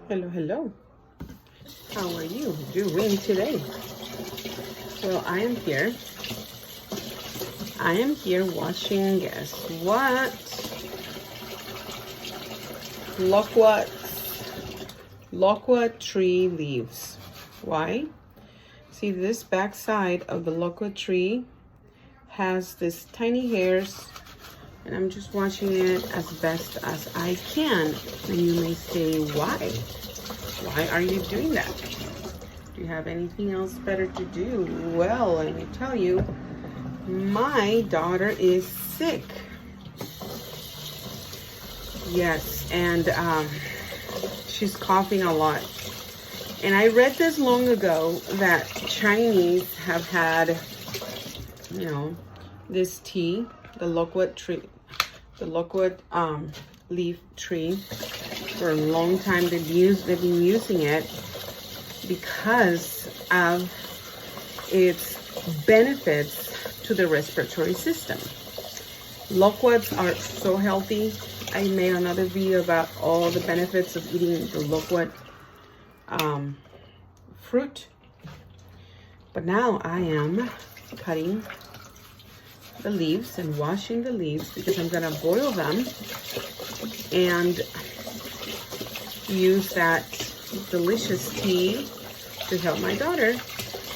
Hello, hello. How are you doing today? Well, I am here. Watching, guess what? Loquat tree leaves. Why? See, this back side of the loquat tree has this tiny hairs, and I'm just watching it as best as I can. And you may say, why? Why are you doing that? Do you have anything else better to do? Well, let me tell you, my daughter is sick. Yes, and she's coughing a lot. And I read this long ago that Chinese have had, this tea, the loquat leaf tree, for a long time. They've been using it because of its benefits to the respiratory system. Loquats are so healthy. I made another video about all the benefits of eating the loquat fruit. But now I am cutting the leaves and washing the leaves because I'm gonna boil them and use that delicious tea to help my daughter.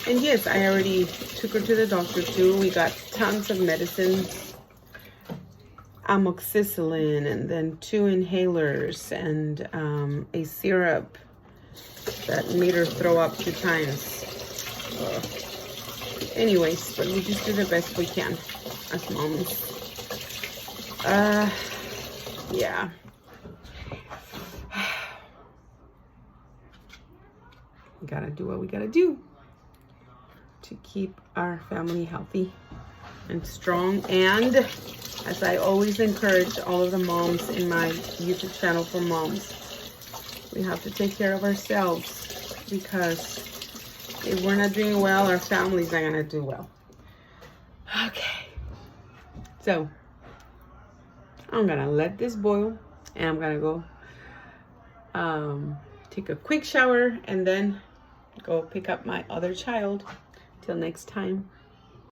And yes, I already took her to the doctor too. We got tons of medicines, amoxicillin, and then 2 inhalers and a syrup that made her throw up 2 times. Anyways, but we just do the best we can as moms. Yeah. We gotta do what we gotta do to keep our family healthy and strong. And as I always encourage all of the moms in my YouTube channel for moms, we have to take care of ourselves, because if we're not doing well, our families are gonna do well. Okay, so I'm gonna let this boil, and I'm gonna go take a quick shower and then go pick up my other child. Till next time.